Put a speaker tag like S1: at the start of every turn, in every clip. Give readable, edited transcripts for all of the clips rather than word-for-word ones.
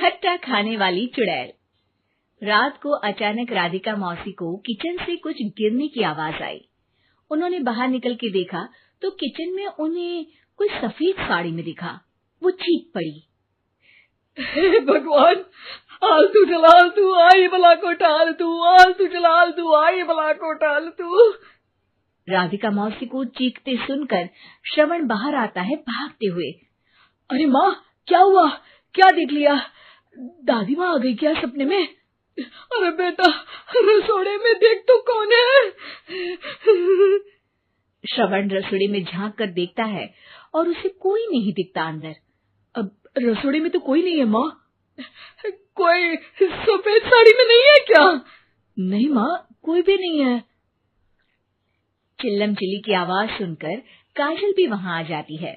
S1: खट्टा खाने वाली चुड़ैल। रात को अचानक राधिका मौसी को किचन से कुछ गिरने की आवाज आई। उन्होंने बाहर निकल के देखा तो किचन में उन्हें कोई सफेद साड़ी में दिखा। वो चीख पड़ी,
S2: हे भगवान, आलतू जलाल तू आई भला को टाल तू, आलतू जलाल तू आई भला को टाल तू।
S1: राधिका मौसी को चीखते सुनकर श्रवण बाहर आता है भागते हुए।
S2: अरे माँ, क्या हुआ? क्या देख लिया? दादी माँ आ गई क्या सपने में? अरे बेटा, रसोड़े में देख तो कौन है?
S1: श्रवण रसोड़े में झांक कर देखता है और उसे कोई नहीं दिखता अंदर।
S2: अब रसोड़े में तो कोई नहीं है माँ। कोई सफेद साड़ी में नहीं है क्या? नहीं माँ, कोई भी नहीं है।
S1: चिल्लम चिल्ली की आवाज सुनकर काजल भी वहां आ जाती है।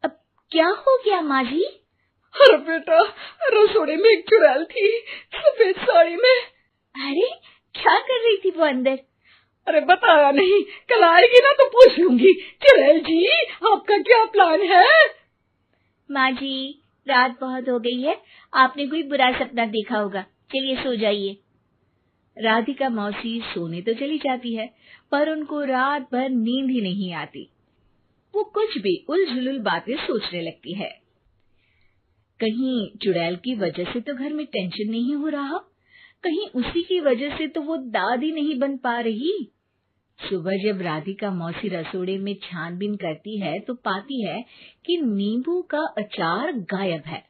S1: अब क्या हो गया माँ जी?
S2: अरे बेटा, रसोड़े में एक चुड़ैल थी सफेद साड़ी में।
S1: अरे क्या कर रही थी वो अंदर?
S2: अरे बताया नहीं, कल आएगी ना तो पूछ लूंगी। चुड़ैल जी, आपका क्या प्लान है?
S1: माँ जी, रात बहुत हो गई है, आपने कोई बुरा सपना देखा होगा, चलिए सो जाइए। राधिका मौसी सोने तो चली जाती है, पर उनको रात भर नींद ही नहीं आती। वो कुछ भी उलझुल बातें सोचने लगती है। कहीं चुड़ैल की वजह से तो घर में टेंशन नहीं हो रहा, कहीं उसी की वजह से तो वो दादी नहीं बन पा रही। सुबह जब राधिका मौसी रसोड़े में छानबीन करती है तो पाती है कि नींबू का अचार गायब है।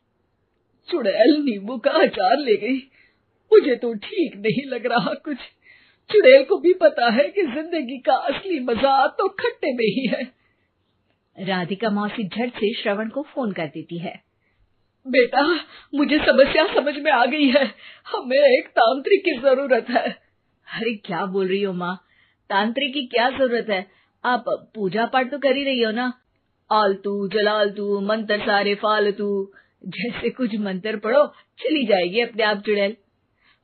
S2: चुड़ैल नींबू का अचार ले गई, मुझे तो ठीक नहीं लग रहा कुछ। चुड़ैल को भी पता है कि जिंदगी का असली मजा तो खट्टे में ही है।
S1: राधिका मौसी झट से श्रवण को फोन कर देती है।
S2: बेटा, मुझे समस्या समझ में आ गई है, हमें एक तांत्रिक की जरूरत है।
S1: अरे क्या बोल रही हो माँ, तांत्रिक की क्या जरूरत है? आप पूजा पाठ तो कर ही रही हो ना।
S2: आलतू जलालतू मंत्र सारे फालतू
S1: जैसे कुछ मंत्र पढ़ो, चली जाएगी अपने आप चुड़ैल।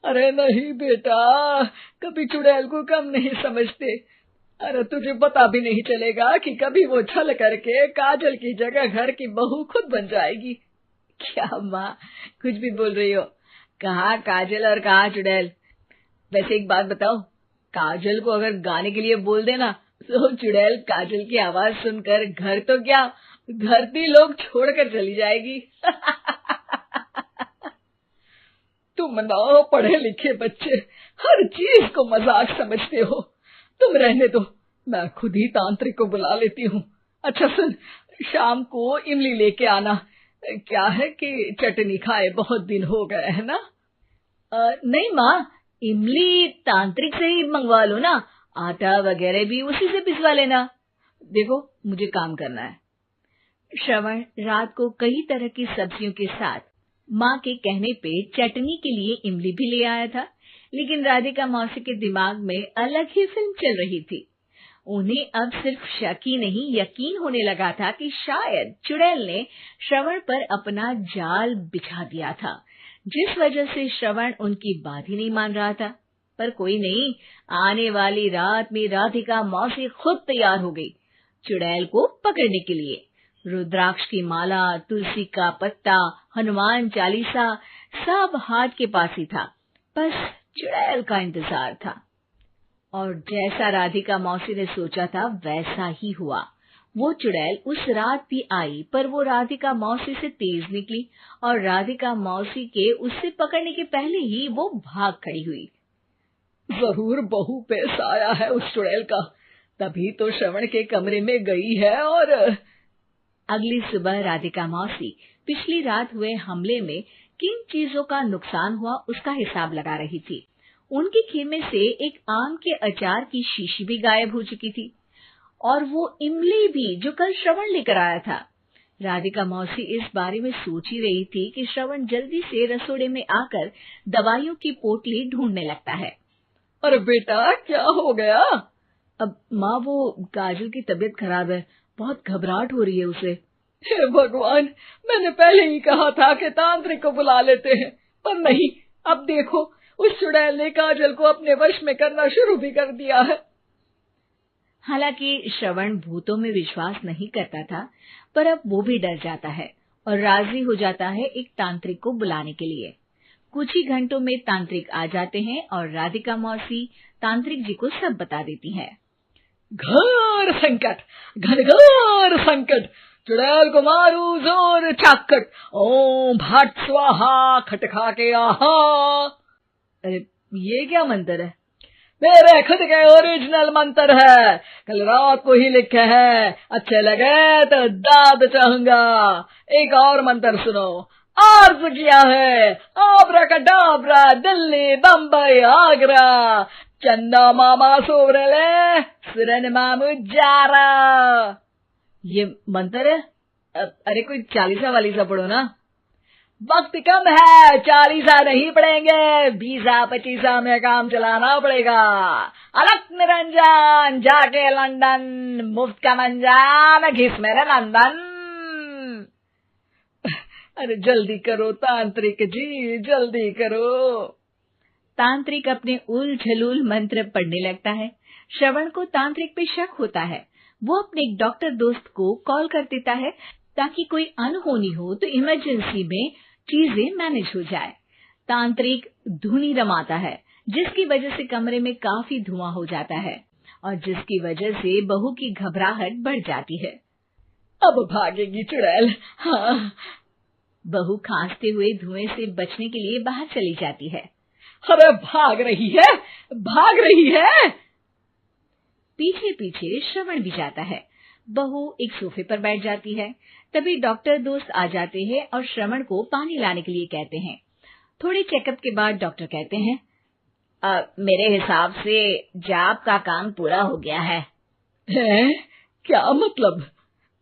S2: अरे नहीं बेटा, कभी चुड़ैल को कम नहीं समझते। अरे तुझे पता भी नहीं चलेगा कि कभी वो छल करके काजल की जगह घर की बहू खुद बन जाएगी।
S1: क्या माँ, कुछ भी बोल रही हो? कहाँ काजल और कहाँ चुड़ैल? वैसे एक बात बताओ, काजल को अगर गाने के लिए बोल देना तो चुड़ैल काजल की आवाज सुनकर घर तो क्या, धरती लोग छोड़कर चली जाएगी।
S2: तुम ना पढ़े लिखे बच्चे हर चीज को मजाक समझते हो। तुम रहने दो, मैं खुद ही तांत्रिक को बुला लेती हूँ। अच्छा सुन, शाम को इमली लेके आना। क्या है कि चटनी खाए बहुत दिन हो गए है ना?
S1: नहीं माँ, इमली तांत्रिक से ही मंगवा लो ना, आटा वगैरह भी उसी से पिसवा लेना।
S2: देखो, मुझे काम करना है।
S1: श्रवण रात को कई तरह की सब्जियों के साथ माँ के कहने पे चटनी के लिए इमली भी ले आया था, लेकिन राधिका मौसी के दिमाग में अलग ही फिल्म चल रही थी। उन्हें अब सिर्फ शक ही नहीं यकीन होने लगा था कि शायद चुड़ैल ने श्रवण पर अपना जाल बिछा दिया था, जिस वजह से श्रवण उनकी बात ही नहीं मान रहा था। पर कोई नहीं, आने वाली रात में राधिका मौसी खुद तैयार हो गई चुड़ैल को पकड़ने के लिए। रुद्राक्ष की माला, तुलसी का पत्ता, हनुमान चालीसा सब हाथ के पास ही था, बस चुड़ैल का इंतजार था। और जैसा राधिका मौसी ने सोचा था वैसा ही हुआ। वो चुड़ैल उस रात भी आई, पर वो राधिका मौसी से तेज निकली और राधिका मौसी के उससे पकड़ने के पहले ही वो भाग खड़ी हुई।
S2: जरूर बहू पे साया है उस चुड़ैल का, तभी तो श्रवण के कमरे में गई है। और
S1: अगली सुबह राधिका मौसी पिछली रात हुए हमले में किन चीजों का नुकसान हुआ उसका हिसाब लगा रही थी। उनके खेमे से एक आम के अचार की शीशी भी गायब हो चुकी थी, और वो इमली भी जो कल श्रवण लेकर आया था। राधिका मौसी इस बारे में सोच ही रही थी कि श्रवण जल्दी से रसोड़े में आकर दवाइयों की पोटली ढूंढने लगता है।
S2: अरे बेटा, क्या हो गया?
S1: अब माँ, वो काजल की तबीयत खराब है, बहुत घबराहट हो रही है उसे।
S2: हे भगवान, मैंने पहले ही कहा था कि तांत्रिक को बुला लेते हैं, पर नहीं, अब देखो उस चुड़ैल ने काजल को अपने वश में करना शुरू भी कर दिया है।
S1: हालांकि श्रवण भूतों में विश्वास नहीं करता था, पर अब वो भी डर जाता है और राजी हो जाता है एक तांत्रिक को बुलाने के लिए। कुछ ही घंटों में तांत्रिक आ जाते हैं और राधिका मौसी तांत्रिक जी को सब बता देती है।
S2: घोर संकट, घनघोर संकट, चुड़ैल को मारू जोर चाकट, ओम भट स्वाहा खटखा के आहा।
S1: अरे ये क्या मंत्र है?
S2: मेरे खुद के ओरिजिनल मंत्र है, कल रात को ही लिखे हैं, अच्छे लगे तो दाद चाहूंगा। एक और मंत्र सुनो। अर्ज किया है आब्राकडाब्रा, दिल्ली बम्बई आगरा, चंदा मामा सोवरले सुरन मामू जारा।
S1: ये मंत्र है? अरे कोई 40 वालीसा पढ़ो ना।
S2: वक्त कम है, 40 नहीं पड़ेंगे, 20-25 में काम चलाना पड़ेगा। अलग निरंजन जाके लंदन, मुफ्त का मंजान घिस मेरे नंदन। अरे जल्दी करो तांत्रिक जी, जल्दी करो।
S1: तांत्रिक अपने उल झलूल मंत्र पढ़ने लगता है। श्रवण को तांत्रिक पे शक होता है। वो अपने एक डॉक्टर दोस्त को कॉल कर देता है ताकि कोई अनहोनी हो तो इमरजेंसी में चीजें मैनेज हो जाए। तांत्रिक धुनी रमाता है, जिसकी वजह से कमरे में काफी धुआं हो जाता है और जिसकी वजह से बहू की घबराहट बढ़ जाती है।
S2: अब भागेगी चुड़ैल। हाँ।
S1: बहू खांसते हुए धुएं से बचने के लिए बाहर चली जाती है।
S2: अरे भाग रही है, भाग रही है।
S1: पीछे पीछे श्रवण भी जाता है। बहू एक सोफे पर बैठ जाती है। तभी डॉक्टर दोस्त आ जाते हैं और श्रवण को पानी लाने के लिए कहते हैं। थोड़े चेकअप के बाद डॉक्टर कहते हैं, मेरे हिसाब से जाप का काम पूरा हो गया है।
S2: क्या मतलब?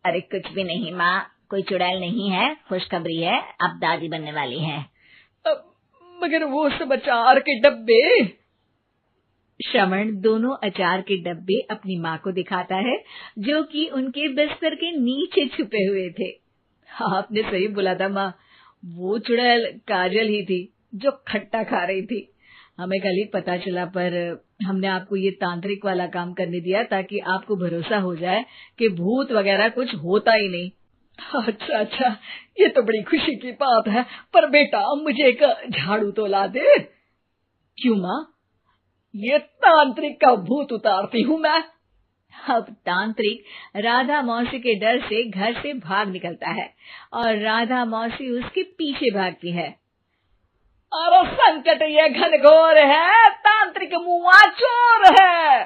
S1: अरे कुछ भी नहीं माँ, कोई चुड़ैल नहीं है, खुशखबरी है, अब दादी बनने वाली है।
S2: मगर वो सब अचार के डब्बे।
S1: श्रवण दोनों अचार के डब्बे अपनी माँ को दिखाता है, जो कि उनके बिस्तर के नीचे छुपे हुए थे। आपने सही बोला था माँ, वो चुड़ैल काजल ही थी जो खट्टा खा रही थी। हमें कल ही पता चला, पर हमने आपको ये तांत्रिक वाला काम करने दिया ताकि आपको भरोसा हो जाए कि भूत वगैरह कुछ होता ही नहीं।
S2: अच्छा अच्छा, ये तो बड़ी खुशी की बात है, पर बेटा मुझे एक झाड़ू तो ला दे।
S1: क्यों माँ?
S2: ये तांत्रिक का भूत उतारती हूँ मैं।
S1: अब तांत्रिक राधा मौसी के डर से घर से भाग निकलता है और राधा मौसी उसके पीछे भागती है।
S2: अरे संकट ये घनघोर है, तांत्रिक मुआ चोर है।